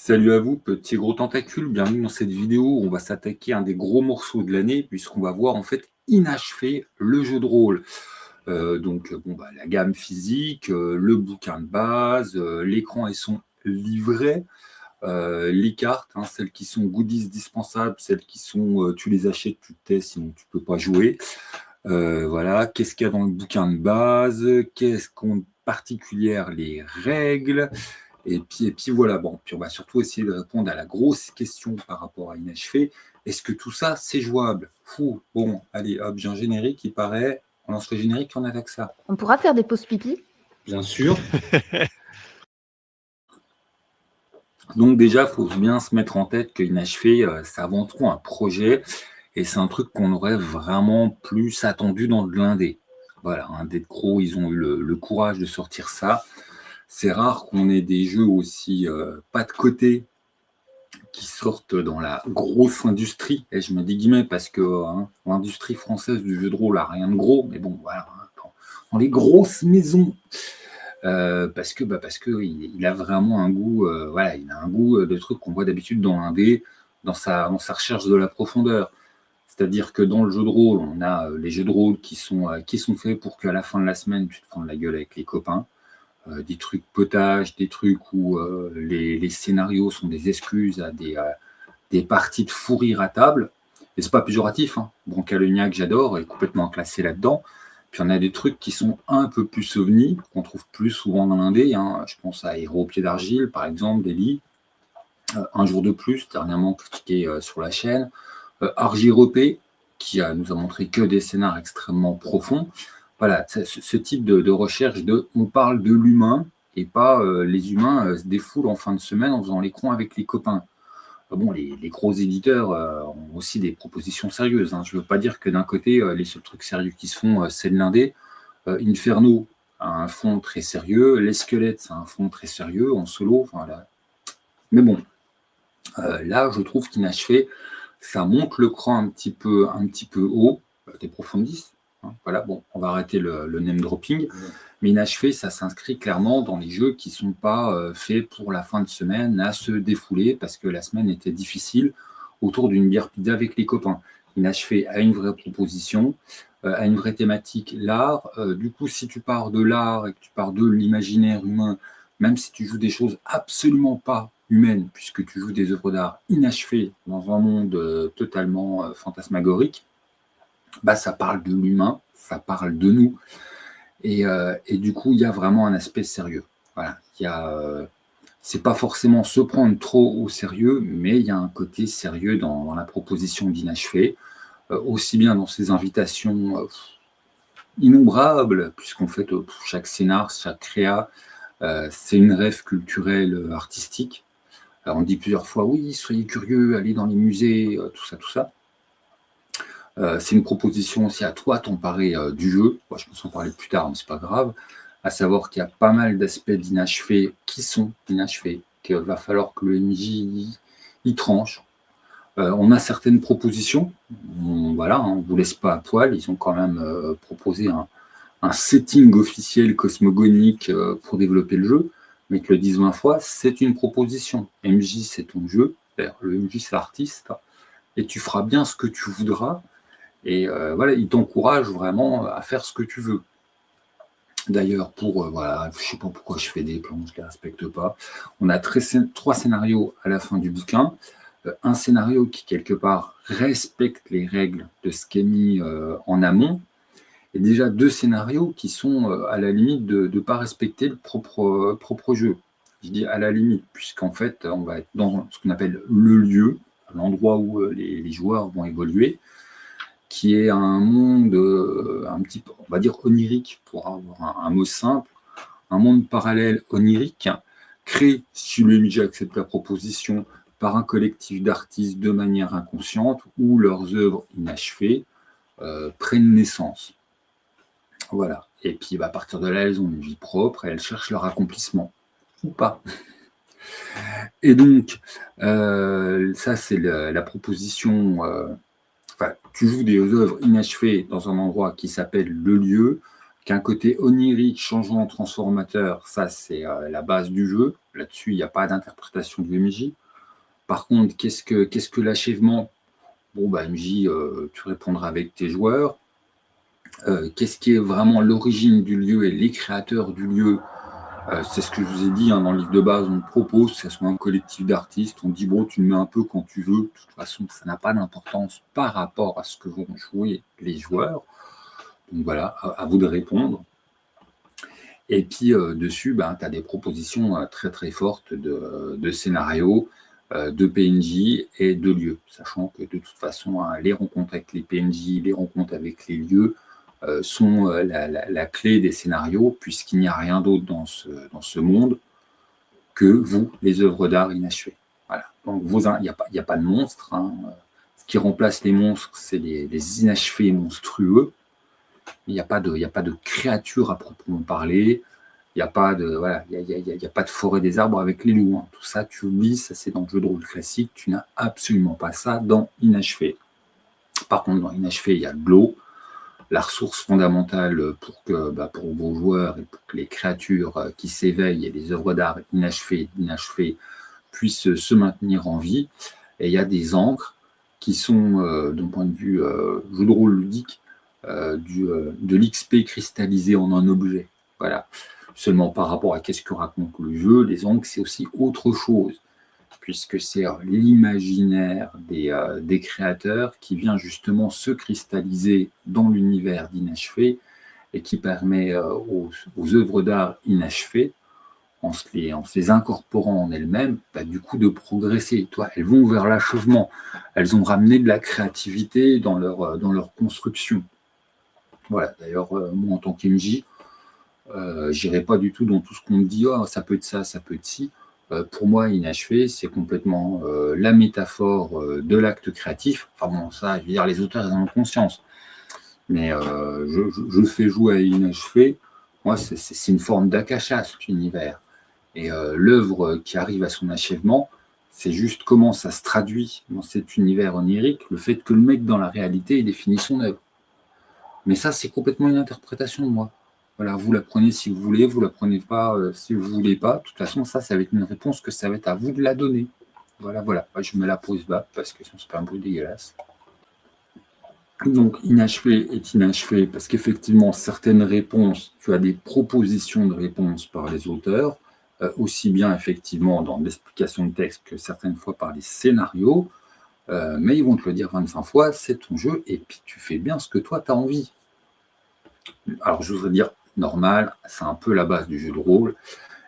Salut à vous, petits gros tentacules, bienvenue dans cette vidéo où on va s'attaquer à un des gros morceaux de l'année puisqu'on va voir en fait Inachevé, le jeu de rôle. La gamme physique, le bouquin de base, l'écran et son livret, les cartes, hein, celles qui sont goodies dispensables, celles qui sont tu les achètes, tu testes, sinon tu peux pas jouer. Voilà, qu'est-ce qu'il y a dans le bouquin de base, qu'est-ce qu'on particulière les règles. Et puis voilà, bon, puis on va surtout essayer de répondre à la grosse question par rapport à Inachevé. Est-ce que tout ça, c'est jouable? Fou, bon, allez, hop, j'ai un générique qui paraît. On lance le générique, on attaque ça. On pourra faire des pauses pipi. Bien sûr. Donc déjà, il faut bien se mettre en tête que Inachevé, c'est avant tout un projet, et c'est un truc qu'on aurait vraiment plus attendu dans le l'indé. Voilà, un Dead Crow, ils ont eu le courage de sortir ça. C'est rare qu'on ait des jeux aussi pas de côté qui sortent dans la grosse industrie, et je me dis guillemets parce que l'industrie française du jeu de rôle a rien de gros, mais bon, voilà, dans les grosses maisons, parce que il a vraiment un goût, voilà, il a un goût de trucs qu'on voit d'habitude dans l'indé, dans sa recherche de la profondeur. C'est-à-dire que dans le jeu de rôle, on a les jeux de rôle qui sont faits pour qu'à la fin de la semaine, tu te prends la gueule avec les copains. Des trucs potages, des trucs où les scénarios sont des excuses à des parties de fou rire à table. Et c'est pas péjoratif, hein. Broncalognac, j'adore, est complètement classé là-dedans. Puis on a des trucs qui sont un peu plus ovnis, qu'on trouve plus souvent dans l'indé, hein. Je pense à Héros au pied d'argile, par exemple, d'Eli. Un jour de plus, dernièrement critiqué sur la chaîne. Argiropé, qui nous a montré que des scénars extrêmement profonds. Voilà, ce type de recherche on parle de l'humain et pas les humains se défoulent en fin de semaine en faisant l'écran avec les copains. Bon, les gros éditeurs ont aussi des propositions sérieuses, hein. Je ne veux pas dire que d'un côté, les seuls trucs sérieux qui se font, c'est de l'indé. Inferno a un fond très sérieux, Les Squelettes a un fond très sérieux en solo. Voilà. Mais bon, là, je trouve qu'Inachevé, ça monte le cran un petit peu haut, des profondis. Hein, voilà, bon, on va arrêter le name dropping. Mais Inachevé, ça s'inscrit clairement dans les jeux qui ne sont pas faits pour la fin de semaine à se défouler parce que la semaine était difficile autour d'une bière pizza avec les copains. Inachevé a une vraie proposition, a une vraie thématique, l'art. Du coup, si tu pars de l'art et que tu pars de l'imaginaire humain, même si tu joues des choses absolument pas humaines, puisque tu joues des œuvres d'art inachevées dans un monde totalement fantasmagorique, bah, ça parle de l'humain, ça parle de nous. Et du coup, il y a vraiment un aspect sérieux. Voilà, c'est pas forcément se prendre trop au sérieux, mais il y a un côté sérieux dans la proposition d'Inachevé, aussi bien dans ses invitations innombrables, puisqu'en fait, chaque scénar, chaque créa, c'est une rêve culturelle, artistique. Alors, on dit plusieurs fois, oui, soyez curieux, allez dans les musées, tout ça, tout ça. C'est une proposition aussi à toi t'emparer du jeu. Moi, je pense en parler plus tard, mais c'est pas grave. À savoir qu'il y a pas mal d'aspects d'inachevé qui sont inachevés, qu'il va falloir que le MJ y tranche. On a certaines propositions. Voilà, on ne vous laisse pas à poil. Ils ont quand même proposé un setting officiel cosmogonique pour développer le jeu. Mais que le 10-20 fois, c'est une proposition. MJ, c'est ton jeu. Le MJ, c'est l'artiste. Et tu feras bien ce que tu voudras. Et voilà, il t'encourage vraiment à faire ce que tu veux. D'ailleurs, voilà, je ne sais pas pourquoi je fais des plans, je ne les respecte pas. On a 3 scénarios à la fin du bouquin. Un scénario qui, quelque part, respecte les règles de ce qui est mis en amont. Et déjà 2 scénarios qui sont à la limite de ne pas respecter le propre jeu. Je dis à la limite, puisqu'en fait, on va être dans ce qu'on appelle le lieu, l'endroit où les joueurs vont évoluer, qui est un monde un petit peu, on va dire, onirique, pour avoir un mot simple, un monde parallèle onirique, créé, si le MJ accepte la proposition, par un collectif d'artistes de manière inconsciente, où leurs œuvres inachevées prennent naissance. Voilà. Et puis, à partir de là, elles ont une vie propre et elles cherchent leur accomplissement. Ou pas. Et donc, ça, c'est la proposition. Tu joues des œuvres inachevées dans un endroit qui s'appelle le lieu, Qu'un côté onirique, changeant, transformateur, ça c'est la base du jeu. Là-dessus, il n'y a pas d'interprétation de MJ. Par contre, qu'est-ce que l'achèvement? Bon, bah, MJ, tu répondras avec tes joueurs. Qu'est-ce qui est vraiment l'origine du lieu et les créateurs du lieu? C'est ce que je vous ai dit, hein, dans le livre de base, on propose que ce soit un collectif d'artistes, on dit, bon, tu le mets un peu quand tu veux, de toute façon, ça n'a pas d'importance par rapport à ce que vont jouer les joueurs. Donc voilà, à vous de répondre. Et puis dessus, ben, tu as des propositions très très fortes de scénarios, de PNJ et de lieux, sachant que de toute façon, hein, les rencontres avec les PNJ, les rencontres avec les lieux sont la clé des scénarios, puisqu'il n'y a rien d'autre dans ce monde que vous, les œuvres d'art inachevées. Voilà. Donc il n'y a pas de monstres. Hein. Ce qui remplace les monstres, c'est les inachevés monstrueux. Il n'y a pas de créatures à proprement parler. Il n'y a pas de a pas de forêt des arbres avec les loups. Hein. Tout ça, tu oublies, ça c'est dans le jeu de rôle classique. Tu n'as absolument pas ça dans Inachevé. Par contre, dans Inachevé, il y a de l'eau, la ressource fondamentale pour vos joueurs et pour que les créatures qui s'éveillent et les œuvres d'art inachevées puissent se maintenir en vie. Et il y a des encres qui sont, d'un point de vue jeu de rôle ludique, de l'XP cristallisé en un objet. Voilà. Seulement par rapport à qu'est-ce que raconte le jeu, les encres, c'est aussi autre chose, puisque c'est l'imaginaire des créateurs qui vient justement se cristalliser dans l'univers d'Inachevé et qui permet aux œuvres d'art inachevées, en se les incorporant en elles-mêmes, du coup de progresser. Toi, elles vont vers l'achèvement. Elles ont ramené de la créativité dans leur construction. Voilà, d'ailleurs, moi en tant qu'MJ, j'irai pas du tout dans tout ce qu'on me dit, oh, ça peut être ça, ça peut être ci. Pour moi, inachevé, c'est complètement la métaphore de l'acte créatif. Enfin bon, ça, je veux dire, les auteurs, ils en ont conscience. Mais je fais jouer à inachevé. Moi, c'est une forme d'akasha, cet univers. Et l'œuvre qui arrive à son achèvement, c'est juste comment ça se traduit dans cet univers onirique, le fait que le mec, dans la réalité, il définit son œuvre. Mais ça, c'est complètement une interprétation de moi. Voilà, vous la prenez si vous voulez, vous la prenez pas si vous voulez pas. De toute façon, ça va être une réponse que ça va être à vous de la donner. Voilà, voilà. Je me la pose bas parce que sinon c'est pas un bruit dégueulasse. Donc, inachevé est inachevé parce qu'effectivement, certaines réponses, tu as des propositions de réponses par les auteurs, aussi bien effectivement dans l'explication de texte que certaines fois par les scénarios, mais ils vont te le dire 25 fois, c'est ton jeu et puis tu fais bien ce que toi tu as envie. Alors, je voudrais dire normal, c'est un peu la base du jeu de rôle,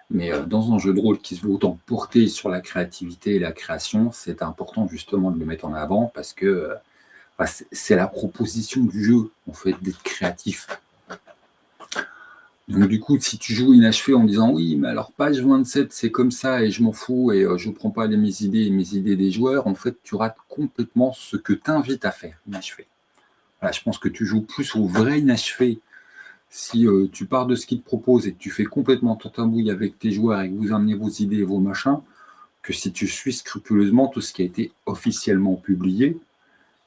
mais dans un jeu de rôle qui se veut autant porter sur la créativité et la création, c'est important justement de le mettre en avant parce que c'est la proposition du jeu, en fait, d'être créatif. Donc du coup, si tu joues inachevé en disant oui, mais alors page 27, c'est comme ça et je m'en fous et je ne prends pas mes idées et mes idées des joueurs, en fait, tu rates complètement ce que t'invites à faire, inachevé. Voilà, je pense que tu joues plus au vrai inachevé si tu pars de ce qu'ils te proposent et que tu fais complètement totabouille avec tes joueurs et que vous amenez vos idées et vos machins, que si tu suis scrupuleusement tout ce qui a été officiellement publié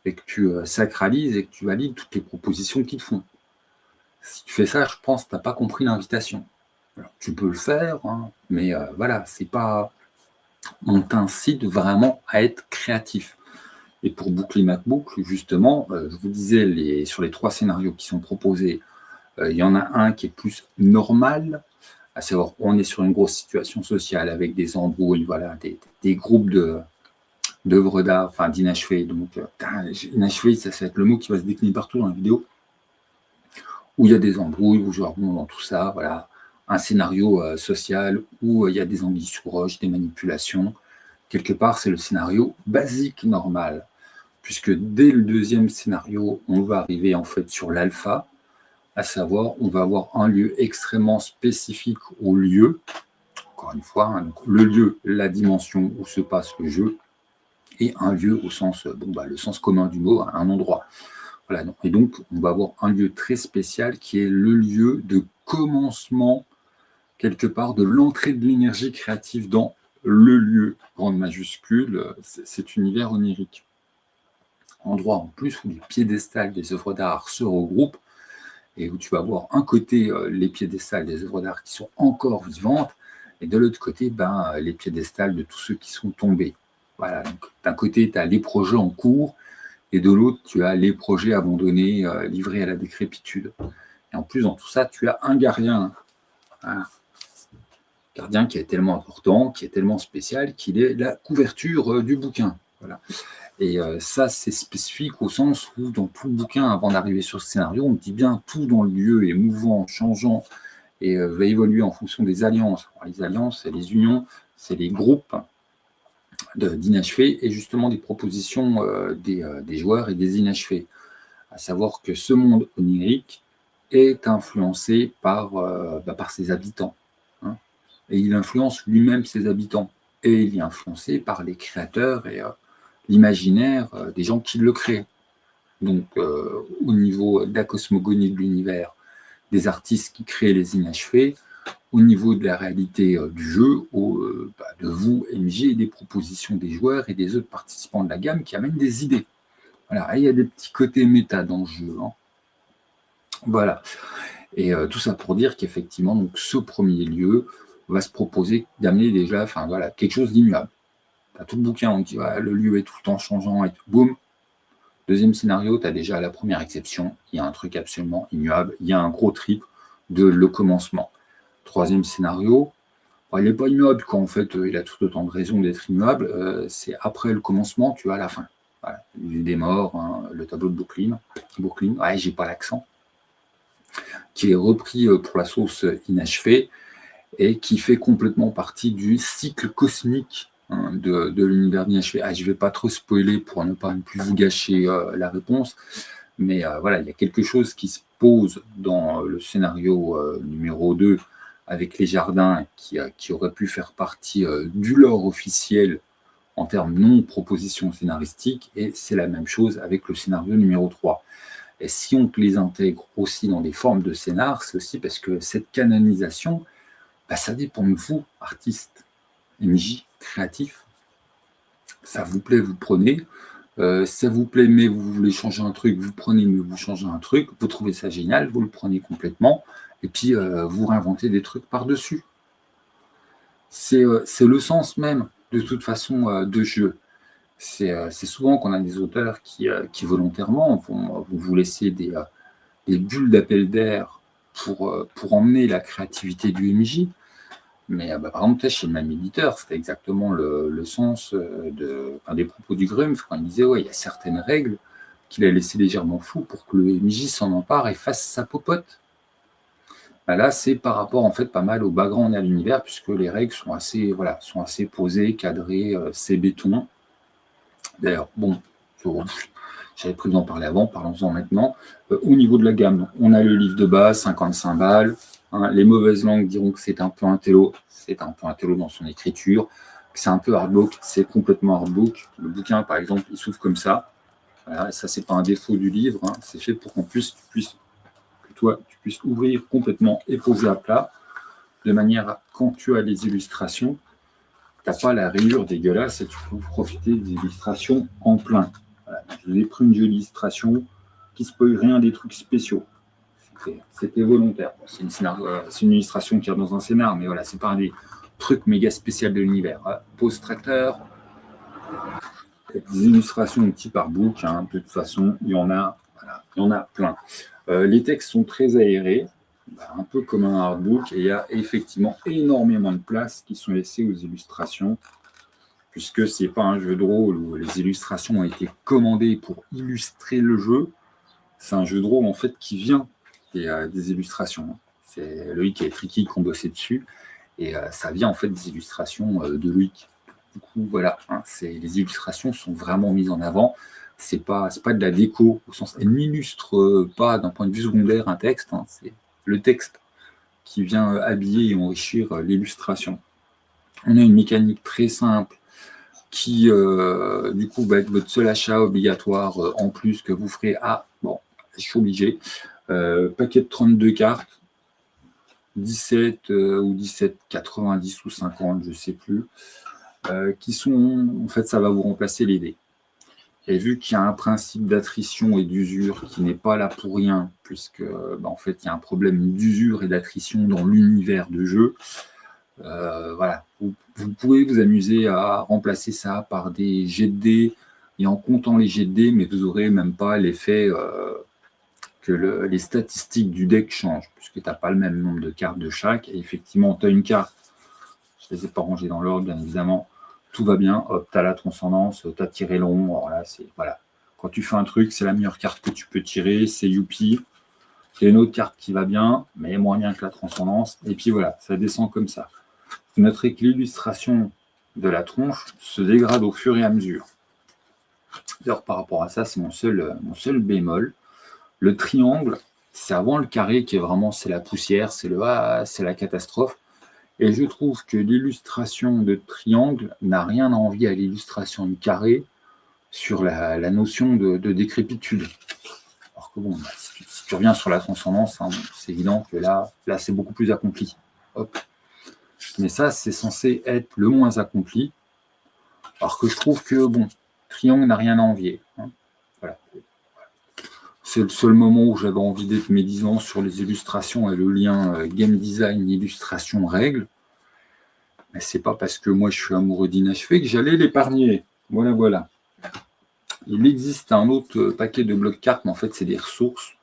et que tu sacralises et que tu valides toutes les propositions qu'ils te font. Si tu fais ça, je pense que tu n'as pas compris l'invitation. Alors, tu peux le faire, hein, mais voilà, c'est pas... On t'incite vraiment à être créatif. Et pour boucler ma boucle, justement, je vous disais, sur les 3 scénarios qui sont proposés, il y en a un qui est plus normal, à savoir on est sur une grosse situation sociale avec des embrouilles, voilà, des groupes d'œuvres d'art, enfin d'inachevés. Donc, inachevé, ça va être le mot qui va se décliner partout dans la vidéo, où il y a des embrouilles, où je remonte dans tout ça, voilà, un scénario social où il y a des anguilles sous roche, des manipulations. Quelque part, c'est le scénario basique normal, puisque dès le 2e scénario, on va arriver en fait sur l'alpha, à savoir, on va avoir un lieu extrêmement spécifique au lieu, encore une fois, hein, donc le lieu, la dimension où se passe le jeu, et un lieu au sens, le sens commun du mot, un endroit. Voilà, et donc, on va avoir un lieu très spécial qui est le lieu de commencement, quelque part, de l'entrée de l'énergie créative dans le lieu, grande majuscule, cet univers onirique. Endroit en plus où les piédestals des œuvres d'art se regroupent, et où tu vas avoir un côté les piédestals des œuvres d'art qui sont encore vivantes, et de l'autre côté, les piédestals de tous ceux qui sont tombés. Voilà, donc d'un côté, tu as les projets en cours, et de l'autre, tu as les projets abandonnés, livrés à la décrépitude. Et en plus, dans tout ça, tu as un gardien. Un gardien qui est tellement important, qui est tellement spécial, qu'il est la couverture du bouquin. Voilà. Et ça, c'est spécifique au sens où, dans tout le bouquin, avant d'arriver sur ce scénario, on dit bien tout dans le lieu est mouvant, changeant, et va évoluer en fonction des alliances. Alors, les alliances, c'est les unions, c'est les groupes d'inachevés, et justement des propositions des joueurs et des inachevés. À savoir que ce monde onirique est influencé par ses habitants. Hein, et il influence lui-même ses habitants. Et il est influencé par les créateurs et l'imaginaire des gens qui le créent. Donc, au niveau de la cosmogonie de l'univers, des artistes qui créent les inachevés, au niveau de la réalité du jeu, de vous, MJ, et des propositions des joueurs et des autres participants de la gamme qui amènent des idées. Voilà, il y a des petits côtés méta dans le jeu. Hein. Voilà. Et tout ça pour dire qu'effectivement, donc, ce premier lieu va se proposer d'amener déjà quelque chose d'immuable. Tu as tout le bouquin, on dit le lieu est tout le temps changeant et tout. Boum. Deuxième scénario, tu as déjà la première exception. Il y a un truc absolument immuable. Il y a un gros trip de le commencement. Troisième scénario, il n'est pas immuable quand en fait il a tout autant de raisons d'être immuable. C'est après le commencement, tu as la fin. Voilà. L'île des morts, hein, le tableau de Brooklyn. Ouais, j'ai pas l'accent. Qui est repris pour la sauce inachevée et qui fait complètement partie du cycle cosmique de l'univers d'inachevé. Je ne vais pas trop spoiler pour ne pas plus vous gâcher la réponse, mais voilà, il y a quelque chose qui se pose dans le scénario numéro 2 avec les jardins qui aurait pu faire partie du lore officiel en termes non-proposition scénaristique, et c'est la même chose avec le scénario numéro 3. Et si on les intègre aussi dans des formes de scénar, c'est aussi parce que cette canonisation, ça dépend de vous, artistes, MJ, créatifs. Ça vous plaît, vous prenez. Ça vous plaît, mais vous voulez changer un truc, vous prenez, mais vous changez un truc. Vous trouvez ça génial, vous le prenez complètement. Et puis, vous réinventez des trucs par-dessus. C'est le sens même, de toute façon, de jeu. C'est souvent qu'on a des auteurs qui volontairement vont vous laisser des bulles d'appel d'air pour emmener la créativité du MJ. Mais par exemple, chez le même éditeur, c'était exactement le sens des propos du Grumpf, quand il disait il y a certaines règles qu'il a laissées légèrement floues pour que le MJ s'en empare et fasse sa popote. Là, c'est par rapport en fait pas mal au background et à l'univers, puisque les règles sont assez posées, cadrées, c'est béton. D'ailleurs, j'avais prévu d'en parler avant, parlons-en maintenant. Au niveau de la gamme, on a le livre de base, 55 balles. Hein, les mauvaises langues diront que c'est un peu un télo. C'est un peu un télo dans son écriture. C'est un peu hardbook, c'est complètement hardbook. Le bouquin, par exemple, il s'ouvre comme ça. Voilà, ça, c'est pas un défaut du livre. Hein, c'est fait pour que tu puisses ouvrir complètement et poser à plat, de manière à, quand tu as les illustrations, tu n'as pas la rayure dégueulasse et tu peux profiter des illustrations en plein. Voilà. Je vous ai pris une jolie illustration qui ne spoil rien des trucs spéciaux. C'était volontaire. C'est une illustration qui est dans un scénar, mais voilà, c'est pas un des trucs méga spéciaux de l'univers. Pose tracteur, des illustrations de type artbook, de toute façon, il y en a plein. Les textes sont très aérés, un peu comme un artbook, et il y a effectivement énormément de place qui sont laissées aux illustrations, puisque c'est pas un jeu de rôle où les illustrations ont été commandées pour illustrer le jeu. C'est un jeu de rôle en fait qui vient des illustrations. C'est Loïc et Tricky qui ont bossé dessus, et ça vient en fait des illustrations de Loïc. Du coup, voilà, les illustrations sont vraiment mises en avant. C'est pas de la déco au sens, elle n'illustre pas d'un point de vue secondaire un texte. C'est le texte qui vient habiller et enrichir l'illustration. On a une mécanique très simple qui, du coup, va être votre seul achat obligatoire en plus que vous ferez. Je suis obligé. Paquet de 32 cartes, 17 ou 17, 90 ou 50, je ne sais plus. Qui sont, en fait, ça va vous remplacer les dés. Et vu qu'il y a un principe d'attrition et d'usure qui n'est pas là pour rien, puisque en fait, il y a un problème d'usure et d'attrition dans l'univers de jeu, voilà. Vous pouvez vous amuser à remplacer ça par des jets de dés, et en comptant les jets de dés, mais vous n'aurez même pas l'effet que les statistiques du deck changent, puisque tu n'as pas le même nombre de cartes de chaque. Et effectivement, tu as une carte, je ne les ai pas rangées dans l'ordre, bien évidemment, tout va bien, hop, tu as la transcendance, tu as tiré long, alors là, c'est, voilà. Quand tu fais un truc, c'est la meilleure carte que tu peux tirer, c'est youpi. Il y a une autre carte qui va bien, mais moins bien que la transcendance, et puis voilà, ça descend comme ça. Vous noterez que l'illustration de la tronche se dégrade au fur et à mesure. D'ailleurs, par rapport à ça, c'est mon seul bémol. Le triangle, c'est avant le carré qui est vraiment, c'est la poussière, c'est c'est la catastrophe. Et je trouve que l'illustration de triangle n'a rien à envier à l'illustration du carré sur la notion de décrépitude. Alors que bon, si tu reviens sur la transcendance, hein, c'est évident que là c'est beaucoup plus accompli. Hop. Mais ça, c'est censé être le moins accompli. Alors que je trouve que, bon, triangle n'a rien à envier. Hein. Voilà. C'est le seul moment où j'avais envie d'être médisant sur les illustrations et le lien game design, illustration, règles. Mais c'est pas parce que moi je suis amoureux d'inachevé que j'allais l'épargner. Voilà, voilà. Il existe un autre paquet de blocs cartes, mais en fait c'est des ressources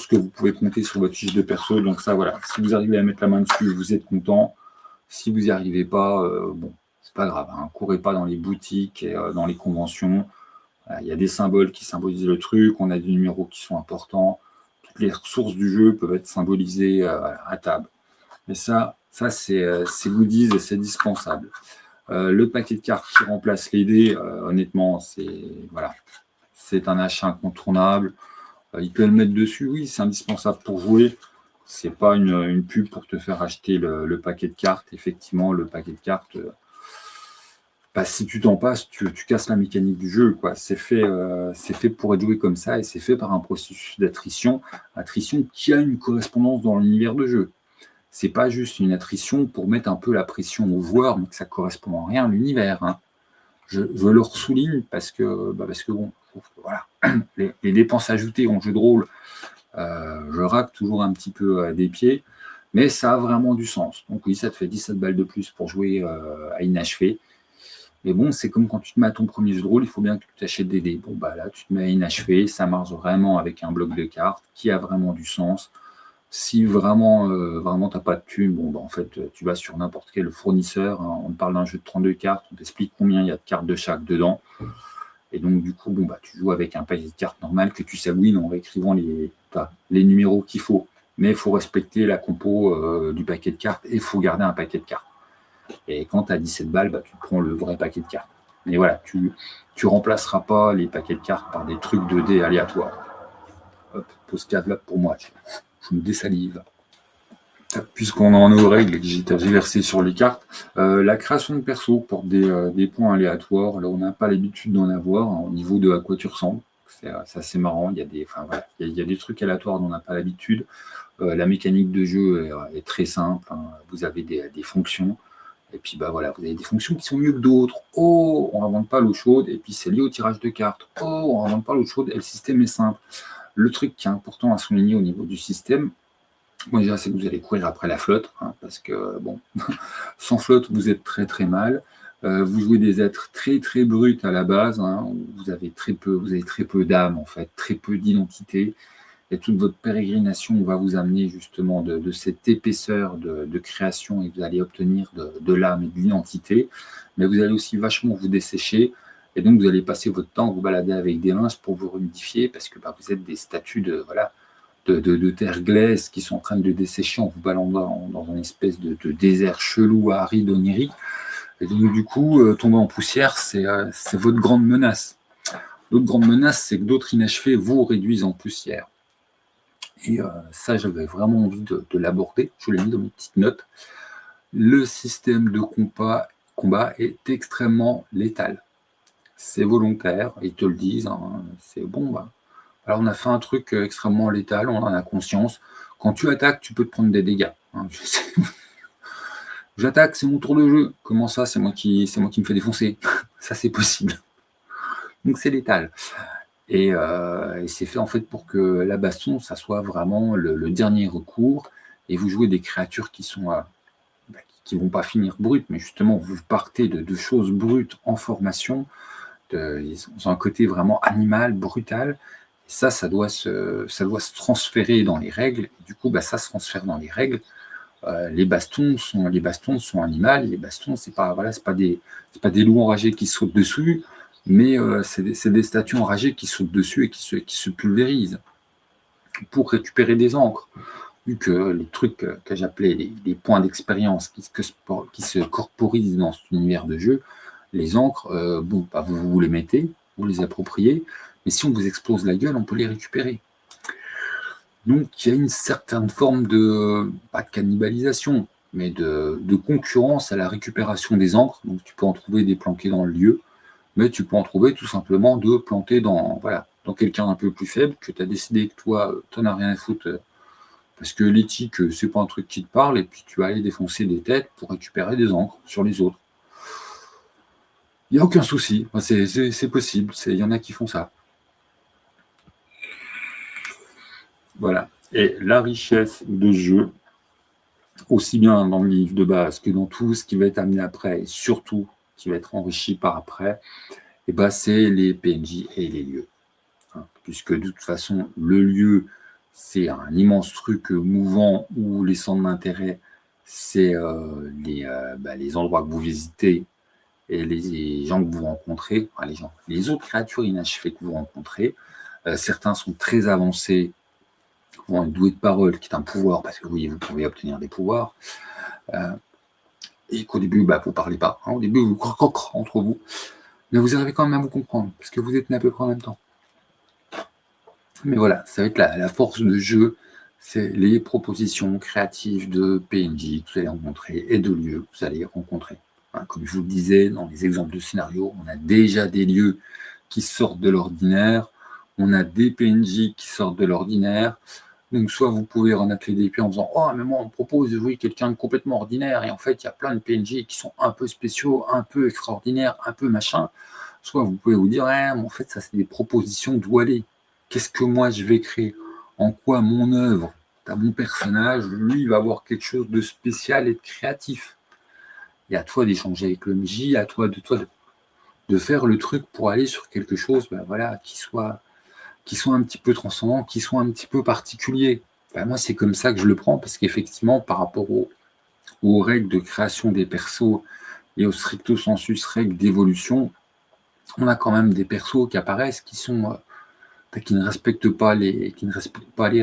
que vous pouvez compter sur votre fiche de perso. Donc ça, voilà. Si vous arrivez à mettre la main dessus, vous êtes content. Si vous n'y arrivez pas, bon, c'est pas grave. Hein. Courez pas dans les boutiques et dans les conventions. Il y a des symboles qui symbolisent le truc, on a des numéros qui sont importants. Toutes les ressources du jeu peuvent être symbolisées à table. Mais ça c'est goodies et c'est dispensable. Le paquet de cartes qui remplace les dés, honnêtement, c'est un achat incontournable. Il peut le mettre dessus, oui, c'est indispensable pour jouer. C'est pas une pub pour te faire acheter le paquet de cartes. Effectivement, le paquet de cartes, si tu t'en passes, tu casses la mécanique du jeu, quoi. C'est fait pour être joué comme ça et c'est fait par un processus d'attrition qui a une correspondance dans l'univers de jeu. C'est pas juste une attrition pour mettre un peu la pression aux joueurs, mais que ça correspond en rien à l'univers. Hein. Je le ressouligne parce que bon, je trouve que voilà, les dépenses ajoutées en jeu de rôle, je racle toujours un petit peu des pieds, mais ça a vraiment du sens. Donc oui, ça te fait 17 balles de plus pour jouer à inachevé. Mais bon, c'est comme quand tu te mets à ton premier jeu de rôle, il faut bien que tu t'achètes des dés. Bon, bah là, tu te mets à inachevé, ça marche vraiment avec un bloc de cartes qui a vraiment du sens. Si vraiment, tu n'as pas de thunes, bon, bah, en fait, tu vas sur n'importe quel fournisseur, hein, on te parle d'un jeu de 32 cartes, on t'explique combien il y a de cartes de chaque dedans. Et donc, du coup, bon, bah, tu joues avec un paquet de cartes normal que tu sabouines en réécrivant les numéros qu'il faut. Mais il faut respecter la compo du paquet de cartes et il faut garder un paquet de cartes. Et quand tu as 17 balles, bah, tu prends le vrai paquet de cartes. Mais voilà, tu remplaceras pas les paquets de cartes par des trucs de dés aléatoires. Hop, pose câble pour moi. Je me désalive. Puisqu'on en est aux règles et que j'ai versé sur les cartes, la création de perso porte des points aléatoires. Là, on n'a pas l'habitude d'en avoir hein, au niveau de à quoi tu ressembles. C'est assez marrant. Il y a des trucs aléatoires dont on n'a pas l'habitude. La mécanique de jeu est très simple. Hein. Vous avez des fonctions. Et puis, bah voilà, vous avez des fonctions qui sont mieux que d'autres. Oh, on n'invente pas l'eau chaude. Et puis, c'est lié au tirage de cartes. Oh, on n'invente pas l'eau chaude. Et le système est simple. Le truc qui est important à souligner au niveau du système, moi déjà, c'est que vous allez courir après la flotte, hein, parce que, bon, sans flotte, vous êtes très très mal. Vous jouez des êtres très très bruts à la base, hein, vous avez très peu d'âme, en fait, très peu d'identité. Et toute votre pérégrination va vous amener justement de cette épaisseur de création et vous allez obtenir de l'âme et de l'identité. Mais vous allez aussi vachement vous dessécher. Et donc, vous allez passer votre temps à vous balader avec des linges pour vous humidifier parce que vous êtes des statues de terre glaise qui sont en train de dessécher en vous baladant dans une espèce de désert chelou, aride, onirique. Et donc, du coup, tomber en poussière, c'est votre grande menace. L'autre grande menace, c'est que d'autres inachevés vous réduisent en poussière. Et ça, j'avais vraiment envie de l'aborder. Je l'ai mis dans mes petites notes. Le système de combat est extrêmement létal. C'est volontaire, ils te le disent. Hein, c'est bon, alors on a fait un truc extrêmement létal, on en a conscience. Quand tu attaques, tu peux te prendre des dégâts. Hein, J'attaque, c'est mon tour de jeu. Comment ça, c'est moi qui me fais défoncer? Ça, c'est possible. Donc c'est létal. Et c'est fait en fait pour que la baston, ça soit vraiment le dernier recours, et vous jouez des créatures qui sont qui vont pas finir brutes, mais justement vous partez de choses brutes en formation. Ils ont un côté vraiment animal, brutal. Et ça doit se transférer dans les règles. Et du coup, ça se transfère dans les règles. Les bastons sont animales. Les bastons, c'est pas des loups enragés qui sautent dessus, mais c'est des statues enragées qui sautent dessus et qui se pulvérisent pour récupérer des encres. Vu que les trucs que j'appelais les points d'expérience qui se corporisent dans cet univers de jeu, les encres, vous les mettez, vous les appropriez, mais si on vous explose la gueule, on peut les récupérer. Donc il y a une certaine forme pas de cannibalisation, mais de concurrence à la récupération des encres. Donc tu peux en trouver des planqués dans le lieu, mais tu peux en trouver tout simplement deux plantés dans quelqu'un un peu plus faible, que tu as décidé que toi, tu n'en as rien à foutre, parce que l'éthique, c'est pas un truc qui te parle, et puis tu vas aller défoncer des têtes pour récupérer des encres sur les autres. Il n'y a aucun souci, c'est possible, il y en a qui font ça. Voilà. Et la richesse de jeu, aussi bien dans le livre de base que dans tout ce qui va être amené après, et surtout qui va être enrichi par après, c'est les PNJ et les lieux. Puisque de toute façon, le lieu, c'est un immense truc mouvant où les centres d'intérêt, c'est les endroits que vous visitez et les gens que vous rencontrez, les autres créatures inachevées que vous rencontrez. Certains sont très avancés, vont être doués de parole, qui est un pouvoir, parce que oui, vous pouvez obtenir des pouvoirs, et qu'au début, vous ne parlez pas. Au début, vous croquez entre vous, mais vous arrivez quand même à vous comprendre, parce que vous êtes né à peu près en même temps. Mais voilà, ça va être la force de jeu, c'est les propositions créatives de PNJ que vous allez rencontrer et de lieux que vous allez rencontrer. Comme je vous le disais, dans les exemples de scénario, on a déjà des lieux qui sortent de l'ordinaire, on a des PNJ qui sortent de l'ordinaire. Donc soit vous pouvez renacler des pieds en disant « Oh, mais moi on me propose de jouer quelqu'un de complètement ordinaire, et en fait il y a plein de PNJ qui sont un peu spéciaux, un peu extraordinaires, un peu machin ». Soit vous pouvez vous dire « en fait ça c'est des propositions d'où aller. Qu'est-ce que moi je vais créer? En quoi mon œuvre, mon personnage, lui, il va avoir quelque chose de spécial et de créatif. Et à toi d'échanger avec le MJ, à toi de faire le truc pour aller sur quelque chose qui soit un petit peu transcendant, qui soit un petit peu particulier. Moi, c'est comme ça que je le prends, parce qu'effectivement, par rapport aux règles de création des persos et au stricto sensus règles d'évolution, on a quand même des persos qui apparaissent qui ne respectent pas les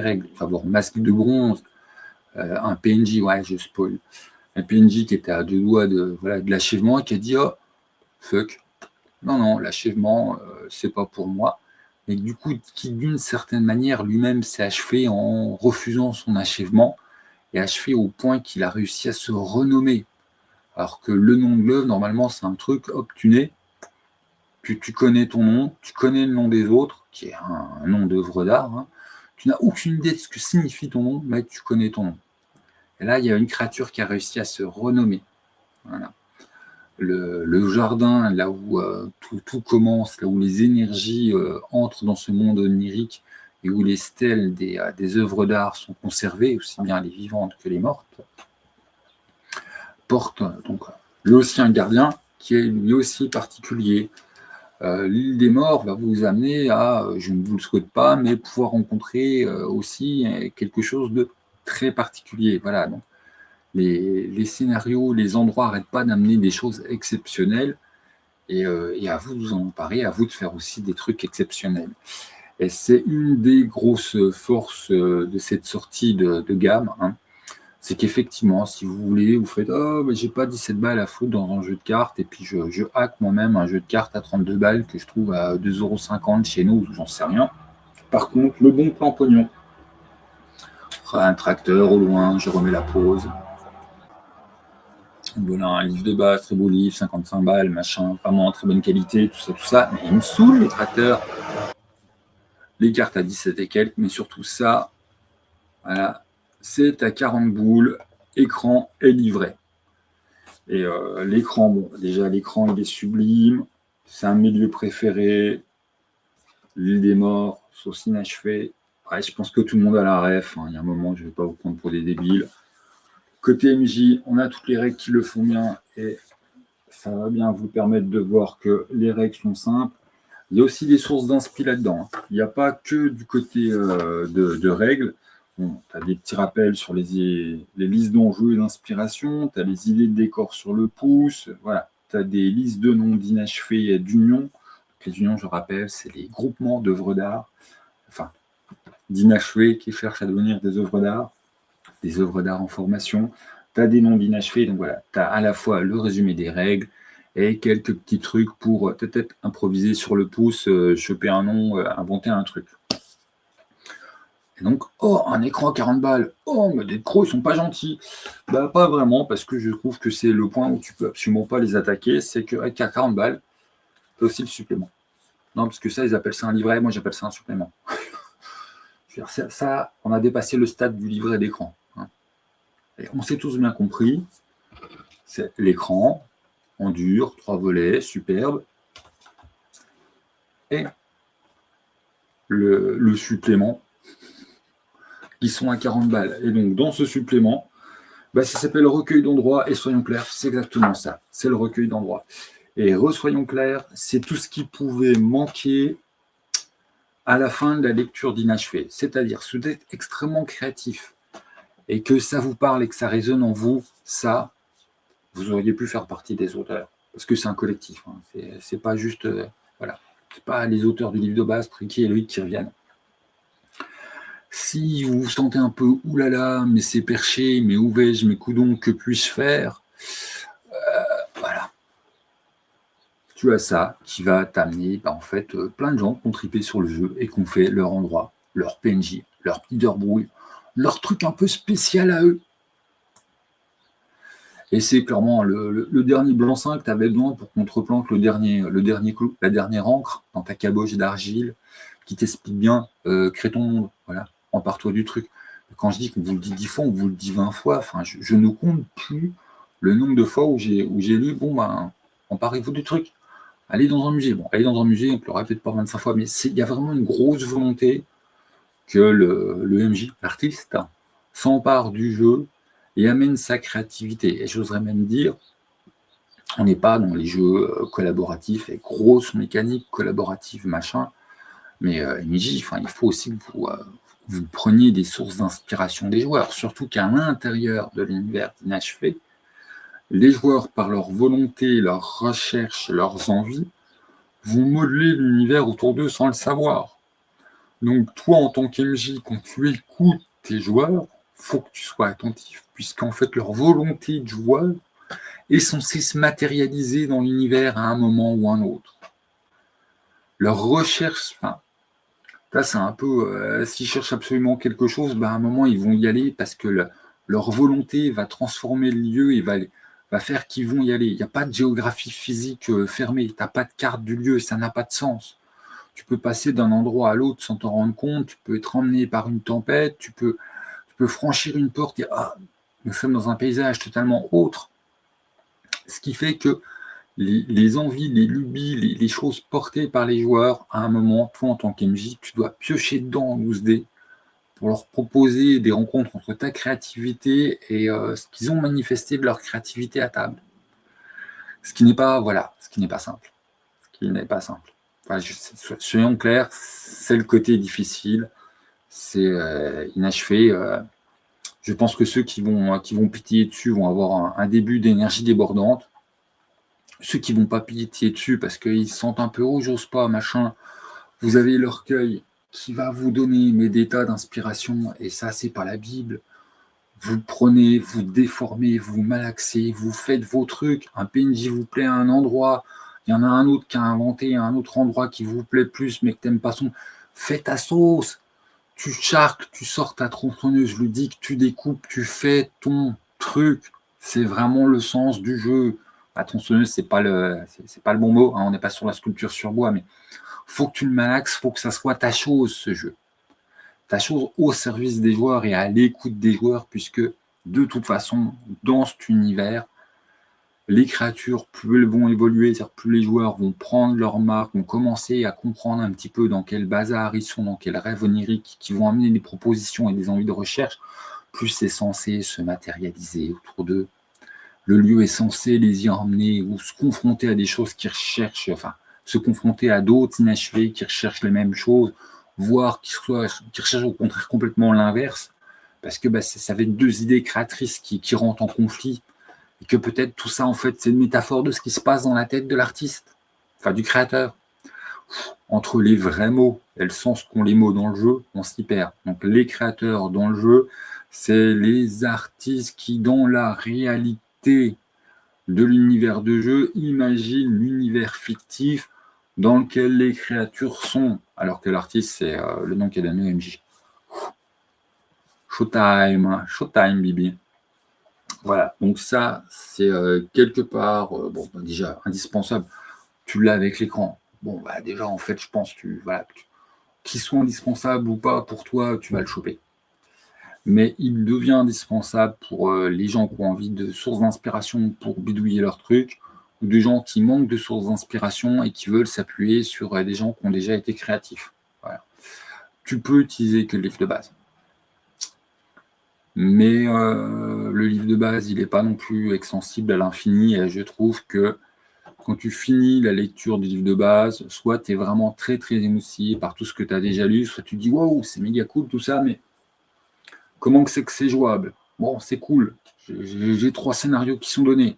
règles. Il faut avoir masque de bronze, un PNJ, je spoil, un PNJ qui était à 2 doigts de l'achèvement et qui a dit « Oh, fuck, non, l'achèvement, c'est pas pour moi ». Et du coup, qui d'une certaine manière lui-même s'est achevé en refusant son achèvement, et achevé au point qu'il a réussi à se renommer. Alors que le nom de l'œuvre, normalement, c'est un truc, hop, tu nais, tu connais ton nom, tu connais le nom des autres, qui est un nom d'œuvre d'art, tu n'as aucune idée de ce que signifie ton nom, mais tu connais ton nom. Et là, il y a une créature qui a réussi à se renommer. Voilà. Le jardin, là où tout commence, là où les énergies entrent dans ce monde onirique, et où les stèles des œuvres d'art sont conservées, aussi bien les vivantes que les mortes, porte donc lui aussi un gardien qui est lui aussi particulier. L'île des morts va vous amener à, je ne vous le souhaite pas, mais pouvoir rencontrer aussi quelque chose de très particulier. Voilà, donc les scénarios, les endroits n'arrêtent pas d'amener des choses exceptionnelles, et à vous de vous en emparer, à vous de faire aussi des trucs exceptionnels. Et c'est une des grosses forces de cette sortie de gamme, c'est qu'effectivement, si vous voulez, vous faites « Oh, j'ai pas 17 balles à foutre dans un jeu de cartes, et puis je hack moi-même un jeu de cartes à 32 balles que je trouve à 2,50 € chez nous, j'en sais rien. Par contre, le bon plan pognon. Un tracteur au loin, je remets la pause. Voilà, un livre de base, très beau livre, 55 balles, machin, vraiment très bonne qualité, tout ça. Mais il me saoule, les tracteurs. Les cartes à 17 et quelques, mais surtout ça, voilà, c'est à 40 boules, écran et livret. Et l'écran, déjà l'écran il est sublime, c'est un milieu préféré, l'île des morts, sauce inachevée. Ouais, je pense que tout le monde a la ref. Il y a un moment, je ne vais pas vous prendre pour des débiles. Côté MJ, on a toutes les règles qui le font bien et ça va bien vous permettre de voir que les règles sont simples. Il y a aussi des sources d'inspi là-dedans. Il n'y a pas que du côté de règles. Bon, tu as des petits rappels sur les listes d'enjeux et d'inspiration, tu as les idées de décor sur le pouce, voilà. Tu as des listes de noms d'inachevés et d'unions. Les unions, je rappelle, c'est les groupements d'œuvres d'art, enfin, d'inachevés qui cherchent à devenir des œuvres d'art en formation. Tu as des noms d'inachevés, donc voilà, tu as à la fois le résumé des règles et quelques petits trucs pour peut-être improviser sur le pouce, choper un nom, inventer un truc. Et donc, oh, un écran à 40 balles, oh, mais des crocs, ils sont pas gentils. Bah, pas vraiment, parce que je trouve que c'est le point où tu peux absolument pas les attaquer, c'est qu'avec 40 balles, tu as aussi le supplément. Non, parce que ça, ils appellent ça un livret, moi j'appelle ça un supplément. Je veux dire, ça, on a dépassé le stade du livret d'écran. Hein. Et on s'est tous bien compris, c'est l'écran, en dur, 3 volets, superbe, et le supplément, qui sont à 40 balles. Et donc, dans ce supplément, bah, ça s'appelle recueil d'endroits, et soyons clairs, c'est exactement ça, c'est le recueil d'endroits. Et soyons clairs, c'est tout ce qui pouvait manquer à la fin de la lecture d'inachevé. C'est-à-dire, si vous êtes extrêmement créatif et que ça vous parle et que ça résonne en vous, ça, vous auriez pu faire partie des auteurs. Parce que c'est un collectif. Hein. C'est pas juste, voilà, c'est pas les auteurs du livre de base, Tricky et Loïc, qui reviennent. Si vous vous sentez un peu oulala, mais c'est perché, mais où vais-je, mais coudon, que puis-je faire, voilà. Tu as ça qui va t'amener, en fait, plein de gens qui ont tripé sur le jeu et qui ont fait leur endroit, leur PNJ, leur leader-brouille, leur truc un peu spécial à eux. Et c'est clairement le dernier blanc-seing que tu avais besoin pour qu'on te replante la dernière encre dans ta caboche d'argile qui t'explique bien, crée ton monde, voilà, empare-toi du truc. Quand je dis qu'on vous le dit 10 fois, on vous le dit 20 fois, enfin, je ne compte plus le nombre de fois où j'ai lu, bon, emparez-vous du truc. Allez dans un musée. Bon, aller dans un musée, on ne le répète pas 25 fois, mais il y a vraiment une grosse volonté que le MJ, l'artiste, s'empare du jeu et amène sa créativité. Et j'oserais même dire, on n'est pas dans les jeux collaboratifs et grosses mécaniques collaboratives, machin, mais MJ, il faut aussi que vous preniez des sources d'inspiration des joueurs, surtout qu'à l'intérieur de l'univers d'Inachevé, les joueurs, par leur volonté, leurs recherches, leurs envies, vont modeler l'univers autour d'eux sans le savoir. Donc toi, en tant qu'MJ, quand tu écoutes tes joueurs, faut que tu sois attentif, puisqu'en fait, leur volonté de joueur est censée se matérialiser dans l'univers à un moment ou un autre. Leur recherche, là, c'est un peu, s'ils cherchent absolument quelque chose, à un moment, ils vont y aller parce que leur volonté va transformer le lieu et va faire qu'ils vont y aller. Il n'y a pas de géographie physique fermée, tu n'as pas de carte du lieu, ça n'a pas de sens. Tu peux passer d'un endroit à l'autre sans t'en rendre compte, tu peux être emmené par une tempête, tu peux franchir une porte et nous sommes dans un paysage totalement autre. Ce qui fait que les envies, les lubies, les choses portées par les joueurs, à un moment, toi en tant qu'MJ, tu dois piocher dedans en 12D pour leur proposer des rencontres entre ta créativité et ce qu'ils ont manifesté de leur créativité à table. Ce qui n'est pas simple. Ce qui n'est pas simple. Soyons clairs, c'est le côté difficile, c'est inachevé. Je pense que ceux qui vont pitié dessus vont avoir un début d'énergie débordante. Ceux qui vont pas pitié dessus parce qu'ils se sentent un peu j'ose pas, machin, vous avez l'orgueil qui va vous donner des tas d'inspiration, et ça, c'est pas la Bible. Vous prenez, vous déformez, vous malaxez, vous faites vos trucs. Un PNJ vous plaît à un endroit, il y en a un autre qui a inventé un autre endroit qui vous plaît plus, mais que t'aimes pas son. Fais ta sauce. Tu charques, tu sors ta tronçonneuse ludique, tu découpes, tu fais ton truc. C'est vraiment le sens du jeu. La tronçonneuse, c'est pas le bon mot. Hein, on n'est pas sur la sculpture sur bois, mais faut que tu le malaxes, faut que ça soit ta chose, ce jeu. Ta chose au service des joueurs et à l'écoute des joueurs, puisque de toute façon, dans cet univers, les créatures, plus elles vont évoluer, c'est-à-dire plus les joueurs vont prendre leur marque, vont commencer à comprendre un petit peu dans quel bazar ils sont, dans quel rêve onirique, qui vont amener des propositions et des envies de recherche, plus c'est censé se matérialiser autour d'eux. Le lieu est censé les y emmener ou se confronter à des choses qu'ils recherchent, enfin, se confronter à d'autres inachevés qui recherchent les mêmes choses, voire qui recherchent au contraire complètement l'inverse, parce que ça fait deux idées créatrices qui rentrent en conflit, et que peut-être tout ça, en fait, c'est une métaphore de ce qui se passe dans la tête de l'artiste, enfin du créateur. Entre les vrais mots et le sens qu'ont les mots dans le jeu, on s'y perd. Donc les créateurs dans le jeu, c'est les artistes qui, dans la réalité de l'univers de jeu, imaginent l'univers fictif dans lequel les créatures sont, alors que l'artiste, c'est le nom qui est donné au MJ. Showtime, Showtime, Bibi. Voilà, donc ça, c'est quelque part, déjà, indispensable. Tu l'as avec l'écran. Bon, déjà, en fait, je pense que, qu'il soit indispensable ou pas pour toi, tu vas le choper. Mais il devient indispensable pour les gens qui ont envie de sources d'inspiration pour bidouiller leur truc, ou des gens qui manquent de sources d'inspiration et qui veulent s'appuyer sur des gens qui ont déjà été créatifs. Voilà. Tu peux utiliser que le livre de base. Mais le livre de base, il n'est pas non plus extensible à l'infini, et je trouve que quand tu finis la lecture du livre de base, soit tu es vraiment très très émoustillé par tout ce que tu as déjà lu, soit tu te dis waouh, c'est méga cool tout ça, mais comment c'est que c'est jouable? Bon, c'est cool, j'ai 3 scénarios qui sont donnés.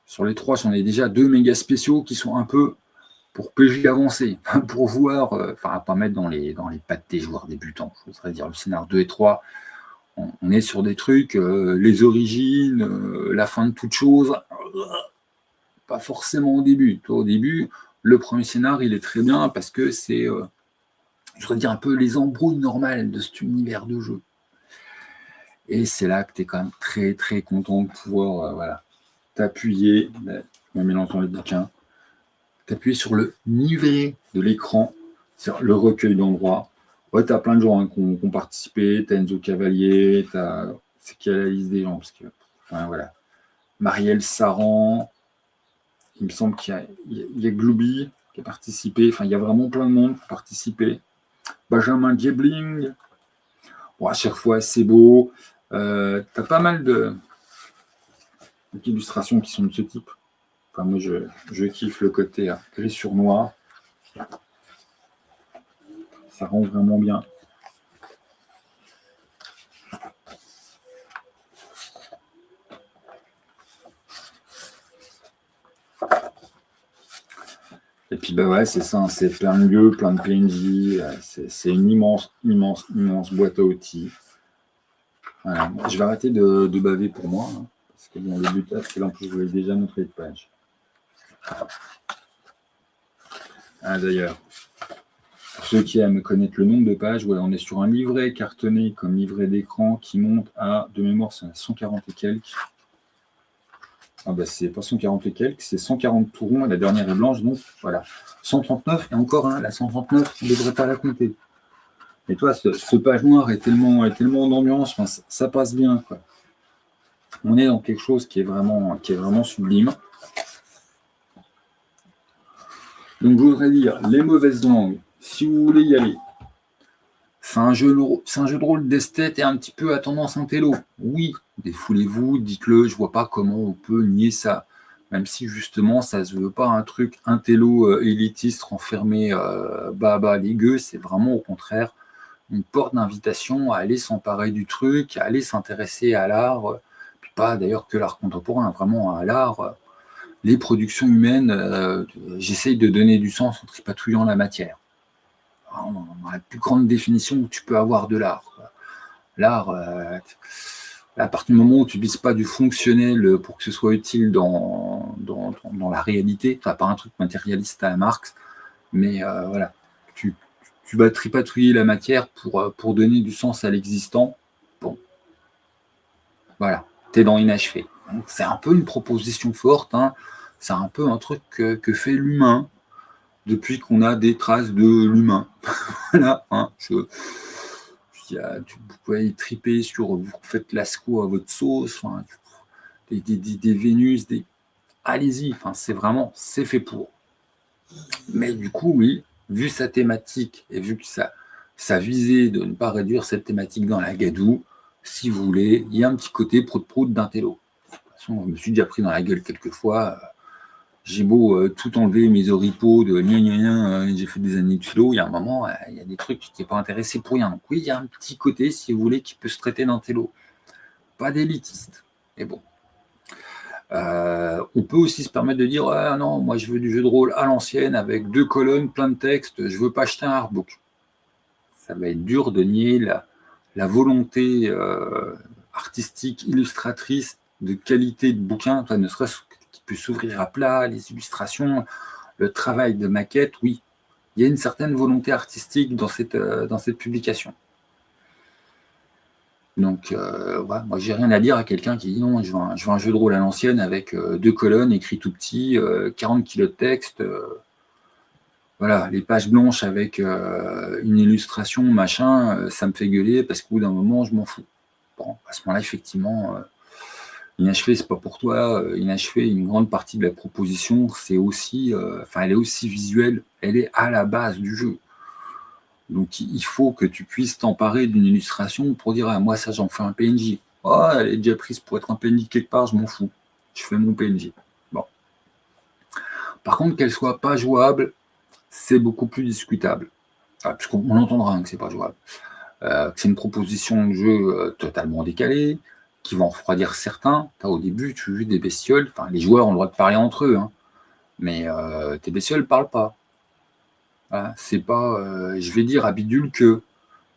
Sur les 3, j'en ai déjà 2 méga spéciaux qui sont un peu pour PJ avancé, pour voir, enfin, à pas mettre dans les pattes des joueurs débutants. Je voudrais dire le scénario 2 et 3, on est sur des trucs, les origines, la fin de toute chose, pas forcément au début. Toi, au début, le premier scénar, il est très bien parce que c'est, je voudrais dire, un peu les embrouilles normales de cet univers de jeu. Et c'est là que tu es quand même très très content de pouvoir t'appuyer, je me mélange dans le bouquin, t'appuyer sur le livret de l'écran, c'est le recueil d'endroits. Ouais, tu as plein de gens qui ont participé, tu as Enzo Cavalier, c'est qui a la liste des gens, parce que, enfin, voilà. Marielle Saran, il me semble qu'il y a Glooby qui a participé, enfin, il y a vraiment plein de monde qui a participé. Benjamin Diebling, bon, à chaque fois, c'est beau. Tu as pas mal d'illustrations qui sont de ce type. Enfin, moi, je kiffe le côté gris sur noir. Ça rend vraiment bien. Et puis, ouais, c'est ça, hein, c'est plein de lieux, plein de PNJ. C'est une immense, immense, immense boîte à outils. Voilà. Je vais arrêter de baver pour moi, hein, parce que bon, le but, c'est là, en plus, je vous l'ai déjà montré de page. Ah, d'ailleurs, pour ceux qui aiment connaître le nombre de pages, ouais, on est sur un livret cartonné comme livret d'écran qui monte à, de mémoire, c'est 140 et quelques. Ah c'est pas 140 et quelques, c'est 140 tout rond, la dernière est blanche, donc voilà. 139, et encore, hein, la 139, on ne devrait pas la compter. Et toi, ce page noir est tellement d'ambiance, enfin, ça passe bien, quoi. On est dans quelque chose qui est vraiment sublime. Donc, je voudrais dire, les mauvaises langues, si vous voulez y aller, c'est un jeu de rôle d'esthète et un petit peu à tendance intello. Oui, défoulez-vous, dites-le, je vois pas comment on peut nier ça. Même si justement, ça se veut pas un truc intello élitiste renfermé ligueux, c'est vraiment au contraire une porte d'invitation à aller s'emparer du truc, à aller s'intéresser à l'art, puis pas d'ailleurs que l'art contemporain, vraiment à l'art, les productions humaines, j'essaye de donner du sens en tripatouillant la matière. Dans la plus grande définition que tu peux avoir de l'art. L'art, à partir du moment où tu ne vises pas du fonctionnel pour que ce soit utile dans la réalité, pas un truc matérialiste à la Marx, mais voilà, tu vas tripatouiller la matière pour donner du sens à l'existant. Bon, voilà, tu es dans l'inachevé. C'est un peu une proposition forte, hein. C'est un peu un truc que fait l'humain depuis qu'on a des traces de l'humain. Voilà, hein, tu pouvez y triper sur, vous faites Lascaux à votre sauce, enfin, des Vénus, allez-y, enfin, c'est fait pour. Mais du coup, oui, vu sa thématique et vu que ça visait de ne pas réduire cette thématique dans la gadoue, si vous voulez, il y a un petit côté prout-prout d'intello. De toute façon, je me suis déjà pris dans la gueule quelques fois. J'ai beau tout enlever, mes oripeaux de gna gna gna, j'ai fait des années de philo, il y a un moment, il y a des trucs qui t'es pas intéressé pour rien. Donc oui, il y a un petit côté, si vous voulez, qui peut se traiter d'intello. Pas d'élitiste. Mais bon. On peut aussi se permettre de dire ah non, moi je veux du jeu de rôle à l'ancienne avec 2 colonnes, plein de textes, je veux pas acheter un artbook. Ça va être dur de nier la volonté artistique, illustratrice, de qualité de bouquin, ne serait-ce qui peut s'ouvrir à plat, les illustrations, le travail de maquette, oui. Il y a une certaine volonté artistique dans cette publication. Donc, voilà, moi, j'ai rien à dire à quelqu'un qui dit non, je veux un jeu de rôle à l'ancienne avec 2 colonnes, écrit tout petit, 40 kilos de texte, voilà, les pages blanches avec une illustration, machin, ça me fait gueuler parce qu'au bout d'un moment, je m'en fous. Bon, à ce moment-là, effectivement, Inachevé, c'est pas pour toi. Inachevé, une grande partie de la proposition, c'est aussi, elle est aussi visuelle, elle est à la base du jeu. Donc il faut que tu puisses t'emparer d'une illustration pour dire ah, moi ça j'en fais un PNJ. Oh, elle est déjà prise pour être un PNJ quelque part, je m'en fous. Je fais mon PNJ. Bon. Par contre, qu'elle soit pas jouable, c'est beaucoup plus discutable. Puisqu'on entendra que c'est pas jouable. Que c'est une proposition de jeu totalement décalée, qui va en refroidir certains. Au début, tu as vu des bestioles, les joueurs ont le droit de parler entre eux, hein, mais tes bestioles ne parlent pas. Voilà, c'est pas, je vais dire à Bidule que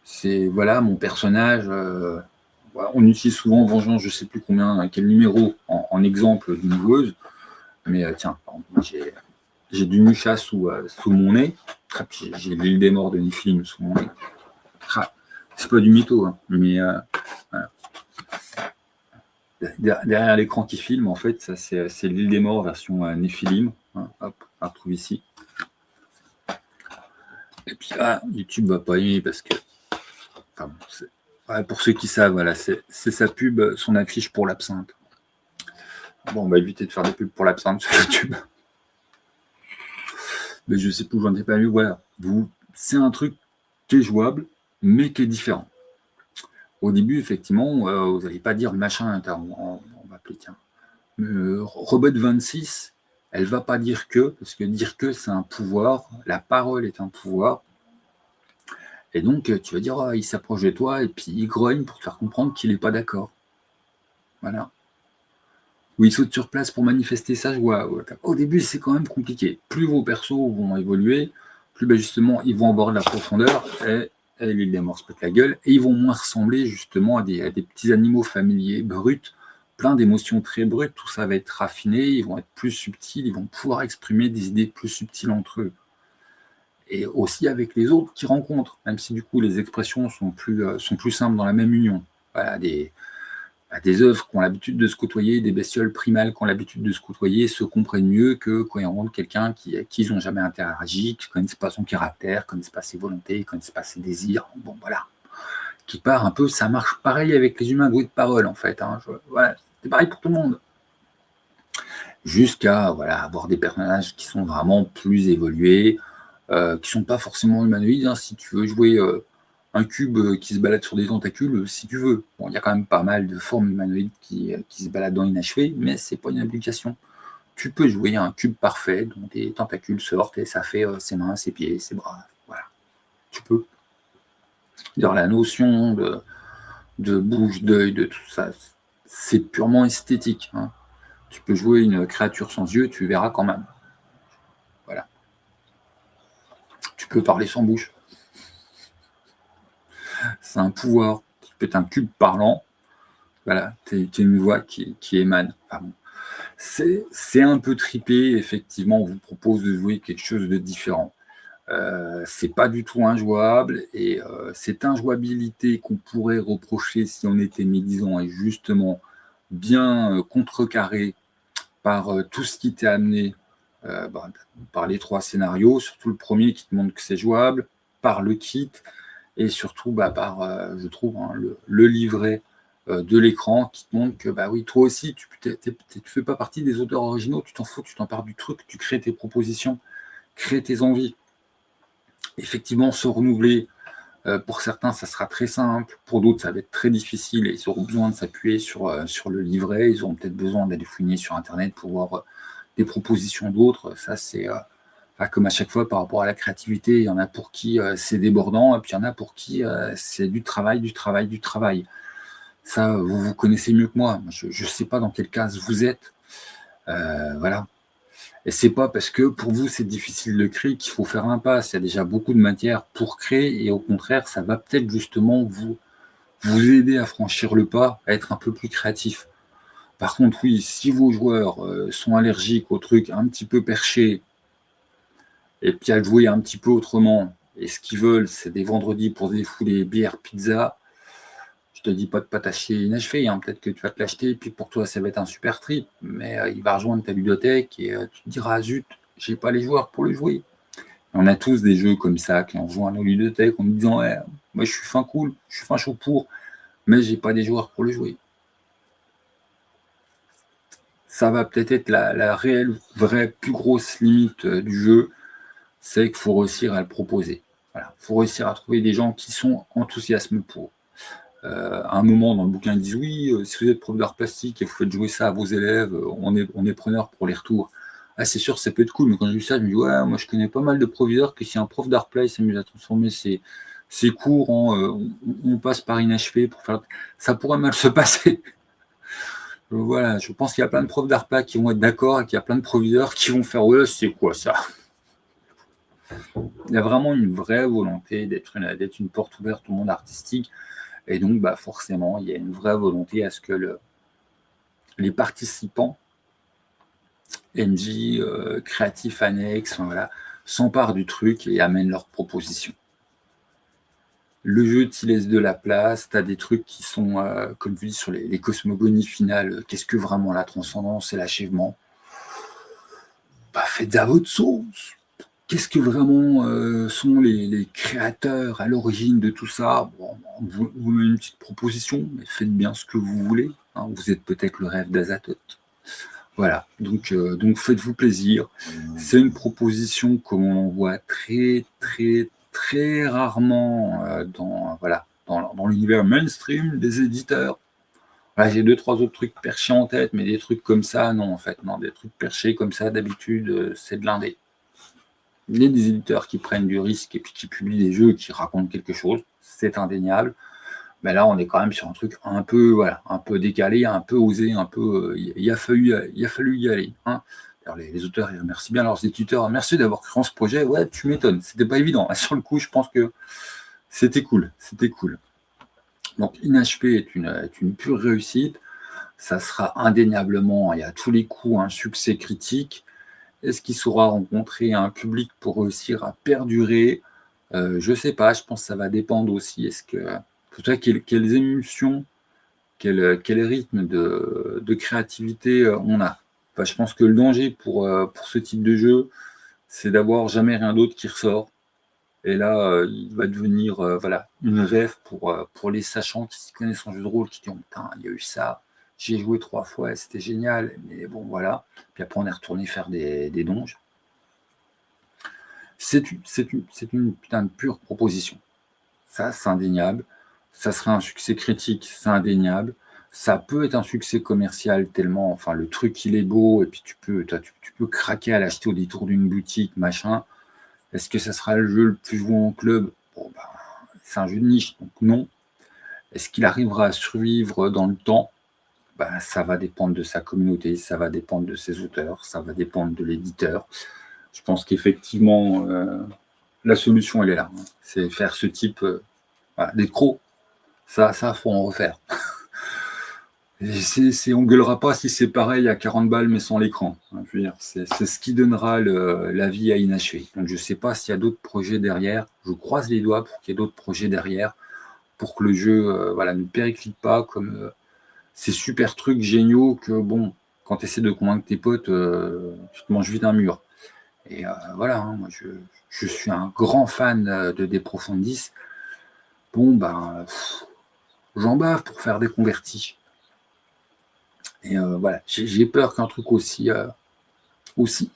c'est, voilà, mon personnage, voilà, on utilise souvent Vengeance, je ne sais plus combien, quel numéro, en exemple d'une joueuse, mais tiens, j'ai du Musha sous mon nez, j'ai l'île des morts de Niflim sous mon nez. C'est pas du mytho, hein, mais voilà. Derrière l'écran qui filme, en fait, ça c'est l'île des morts version Néphilim. Hein, hop, on la retrouve ici. Et puis là, YouTube va pas aimer parce que, pour ceux qui savent, voilà, c'est sa pub, son affiche pour l'absinthe. Bon, on va éviter de faire des pubs pour l'absinthe sur YouTube. Mais je sais plus, j'en ai pas vu. Voilà, c'est un truc qui est jouable, mais qui est différent. Au début, effectivement, vous n'allez pas dire machin, on va appeler, tiens, Robot 26, elle va pas dire que, parce que dire que c'est un pouvoir, la parole est un pouvoir, et donc tu vas dire, oh, il s'approche de toi, et puis il grogne pour te faire comprendre qu'il n'est pas d'accord. Voilà. Ou il saute sur place pour manifester ça, je vois. Au début, c'est quand même compliqué. Plus vos persos vont évoluer, plus justement, ils vont avoir de la profondeur, et l'île des morts se pète la gueule, et ils vont moins ressembler justement à des petits animaux familiers bruts, plein d'émotions très brutes, tout ça va être raffiné, ils vont être plus subtils, ils vont pouvoir exprimer des idées plus subtiles entre eux. Et aussi avec les autres qu'ils rencontrent, même si du coup les expressions sont plus simples dans la même union. Voilà, des œuvres qui ont l'habitude de se côtoyer, des bestioles primales qui ont l'habitude de se côtoyer, se comprennent mieux que quand ils rencontrent quelqu'un qui ils n'ont jamais interagi, qui ne connaissent pas son caractère, qui ne connaissent pas ses volontés, qui ne connaissent pas ses désirs. Bon, voilà. Qui part un peu, ça marche pareil avec les humains doués de parole, en fait. Hein. Voilà, c'est pareil pour tout le monde. Jusqu'à avoir des personnages qui sont vraiment plus évolués, qui ne sont pas forcément humanoïdes. Hein. Si tu veux jouer un cube qui se balade sur des tentacules, si tu veux. Bon, il y a quand même pas mal de formes humanoïdes qui se baladent dans Inachevé, mais c'est pas une obligation. Tu peux jouer un cube parfait dont des tentacules sortent et ça fait ses mains, ses pieds, ses bras. Voilà. Tu peux. D'ailleurs, la notion de bouche, d'œil, de tout ça, c'est purement esthétique. Hein. Tu peux jouer une créature sans yeux, tu verras quand même. Voilà. Tu peux parler sans bouche. C'est un pouvoir. Tu peux être un cube parlant. Voilà, tu es une voix qui émane. Pardon. C'est un peu tripé, effectivement, on vous propose de jouer quelque chose de différent. C'est pas du tout injouable, et cette injouabilité qu'on pourrait reprocher si on était médisant est justement bien contrecarrée par tout ce qui t'est amené par les 3 scénarios, surtout le premier qui te montre que c'est jouable, par le kit, et surtout par, je trouve, hein, le livret de l'écran qui te montre que, bah oui, toi aussi, tu fais pas partie des auteurs originaux, tu t'en fous, tu t'empares du truc, tu crées tes propositions, crée tes envies. Effectivement, se renouveler, pour certains, ça sera très simple, pour d'autres, ça va être très difficile et ils auront besoin de s'appuyer sur le livret, ils auront peut-être besoin d'aller fouiner sur internet pour voir, des propositions d'autres. Ça, c'est, comme à chaque fois par rapport à la créativité, il y en a pour qui, c'est débordant et puis il y en a pour qui, c'est du travail, du travail, du travail. Ça, vous connaissez mieux que moi. Moi, je ne sais pas dans quelle case vous êtes, voilà. Et c'est pas parce que pour vous c'est difficile de créer qu'il faut faire l'impasse. Il y a déjà beaucoup de matière pour créer et au contraire, ça va peut-être justement vous aider à franchir le pas, à être un peu plus créatif. Par contre, oui, si vos joueurs, sont allergiques aux trucs un petit peu perchés et puis à jouer un petit peu autrement et ce qu'ils veulent, c'est des vendredis pour se défouler bière, pizza, je te dis pas de pas t'acheter inachevé, hein. Peut-être que tu vas te l'acheter et puis pour toi, ça va être un super trip, mais il va rejoindre ta bibliothèque et tu te diras: «Zut, j'ai pas les joueurs pour le jouer». On a tous des jeux comme ça qui ont rejoint nos bibliothèques en nous disant: «Ouais, moi je suis fin cool, je suis fin chaud pour, mais j'ai pas des joueurs pour le jouer». Ça va peut-être être la réelle, vraie, plus grosse limite, du jeu, c'est qu'il faut réussir à le proposer. Voilà, faut réussir à trouver des gens qui sont enthousiasmes pour. À un moment dans le bouquin, ils disent: «Oui, si vous êtes prof d'art plastique et vous faites jouer ça à vos élèves, on est preneur pour les retours». Ah, c'est sûr, ça peut être cool, mais quand j'ai vu ça, je me dis: «Ouais, moi je connais pas mal de proviseurs que si un prof d'art play s'amuse à transformer ses cours en, on passe par inachevé pour faire», ça pourrait mal se passer. Voilà, je pense qu'il y a plein de profs d'art plat qui vont être d'accord et qu'il y a plein de proviseurs qui vont faire: «Ouais, c'est quoi ça?» Il y a vraiment une vraie volonté d'être une porte ouverte au monde artistique et donc bah, forcément, il y a une vraie volonté à ce que les participants, MJ, créatifs annexes, enfin voilà, s'emparent du truc et amènent leurs propositions. Le jeu t'y laisse de la place, tu as des trucs qui sont, comme tu dis, sur les cosmogonies finales, qu'est-ce que vraiment la transcendance et l'achèvement? Bah, faites à votre sauce! Qu'est-ce que vraiment, sont les créateurs à l'origine de tout ça? Bon, vous met une petite proposition, mais faites bien ce que vous voulez, hein. Vous êtes peut-être le rêve d'Azathoth. Voilà, donc faites-vous plaisir. C'est une proposition qu'on en voit très, très, très rarement, dans l'univers mainstream des éditeurs. Voilà, j'ai 2-3 autres trucs perchés en tête, mais des trucs comme ça, non, en fait, non, des trucs perchés comme ça, d'habitude, c'est de l'indé. Il y a des éditeurs qui prennent du risque et puis qui publient des jeux qui racontent quelque chose, c'est indéniable. Mais là, on est quand même sur un truc un peu, voilà, un peu décalé, un peu osé, un peu, il a fallu y aller, hein. Alors les auteurs, ils remercient bien leurs éditeurs: «Merci d'avoir créé ce projet». Ouais, tu m'étonnes, c'était pas évident. Sur le coup, je pense que c'était cool, c'était cool. Donc Inachevé est une pure réussite. Ça sera indéniablement et à tous les coups un succès critique. Est-ce qu'il saura rencontrer un public pour réussir à perdurer? Je sais pas, je pense que ça va dépendre aussi. Est-ce que toi, quelles émulsions, quel rythme de créativité, on a? Enfin, je pense que le danger pour ce type de jeu, c'est d'avoir jamais rien d'autre qui ressort et là, il va devenir, voilà, une ref pour les sachants qui s'y connaissent en jeu de rôle, qui diront: «Putain, il y a eu ça, j'y ai joué 3 fois et c'était génial, mais bon, voilà». Puis après, on est retourné faire des donges. C'est une putain de pure proposition. Ça, c'est indéniable. Ça sera un succès critique, c'est indéniable. Ça peut être un succès commercial tellement, enfin, le truc, il est beau et puis tu peux craquer à l'acheter au détour d'une boutique, machin. Est-ce que ça sera le jeu le plus joué en club? Bon, ben, c'est un jeu de niche, donc non. Est-ce qu'il arrivera à survivre dans le temps? Ben, ça va dépendre de sa communauté, ça va dépendre de ses auteurs, ça va dépendre de l'éditeur. Je pense qu'effectivement, la solution, elle est là, hein. C'est faire ce type, voilà, des crocs. Ça, faut en refaire. Et on gueulera pas si c'est pareil à 40 balles, mais sans l'écran, hein. Je veux dire, c'est ce qui donnera la vie à Inachevé. Donc je sais pas s'il y a d'autres projets derrière. Je croise les doigts pour qu'il y ait d'autres projets derrière, pour que le jeu, voilà, ne périclite pas comme, ces super trucs géniaux que bon, quand tu essaies de convaincre tes potes, tu te manges vite un mur. Et voilà, hein, moi je suis un grand fan, de De Profundis. Bon ben, j'en bave pour faire des convertis. Et voilà, j'ai peur qu'un truc aussi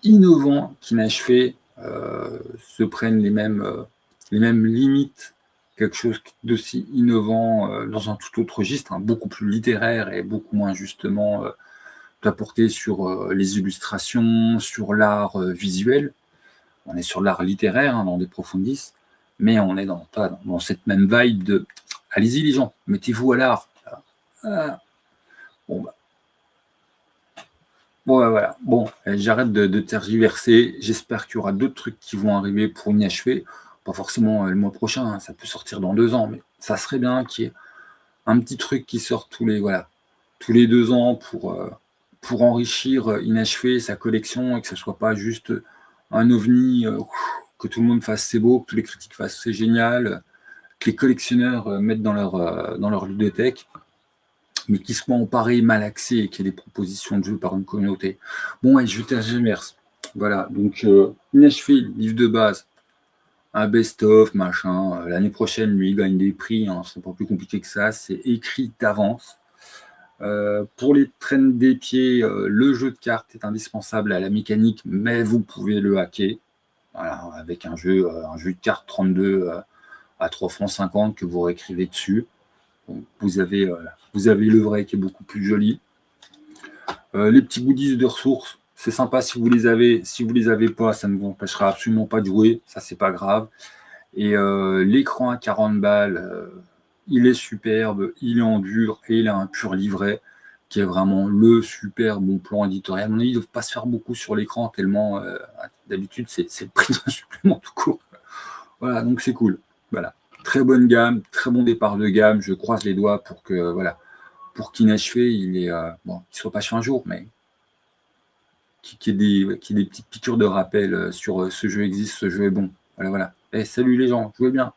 innovant qu'Inachevé se prenne les mêmes limites, quelque chose d'aussi innovant dans un tout autre registre, hein, beaucoup plus littéraire et beaucoup moins justement d'apporter sur les illustrations, sur l'art visuel. On est sur l'art littéraire, hein, dans des profondis, mais on est dans cette même vibe de allez-y les gens, mettez-vous à l'art. Ah, bon, bah, bon, ouais, voilà. Bon, j'arrête de tergiverser. J'espère qu'il y aura d'autres trucs qui vont arriver pour Inachevé. Pas forcément le mois prochain, hein, ça peut sortir dans 2 ans, mais ça serait bien qu'il y ait un petit truc qui sort tous les 2 ans pour enrichir Inachevé, sa collection, et que ce soit pas juste un ovni, que tout le monde fasse c'est beau, que tous les critiques fassent c'est génial, que les collectionneurs mettent dans leur ludothèque, mais qui soit emparé, malaxé et qu'il y ait des propositions de jeux par une communauté. Bon, ouais, je tergiverse. Voilà, donc Inachevé, livre de base, un best-of, machin. L'année prochaine, lui, il gagne des prix, hein, c'est pas plus compliqué que ça, c'est écrit d'avance. Pour les traînes des pieds, le jeu de cartes est indispensable à la mécanique, mais vous pouvez le hacker. Voilà, avec un jeu de cartes 32 à 3 francs 50 que vous réécrivez dessus. Donc, vous avez le vrai qui est beaucoup plus joli. Les petits goodies de ressources, c'est sympa si vous les avez. Si vous les avez pas, ça ne vous empêchera absolument pas de jouer. Ça, c'est pas grave. Et l'écran à 40 balles, il est superbe, il est en dur et il a un pur livret qui est vraiment le super bon plan éditorial. Il ne doit pas se faire beaucoup sur l'écran tellement d'habitude c'est le prix d'un supplément tout court. Voilà, donc c'est cool. Voilà. Très bonne gamme, très bon départ de gamme. Je croise les doigts pour que voilà, pour qu'Inachevé, il est bon, qu'il soit pas sur un jour, mais qu'il y ait des petites piqûres de rappel sur ce jeu existe, ce jeu est bon. Voilà, voilà. Et salut les gens, jouez bien.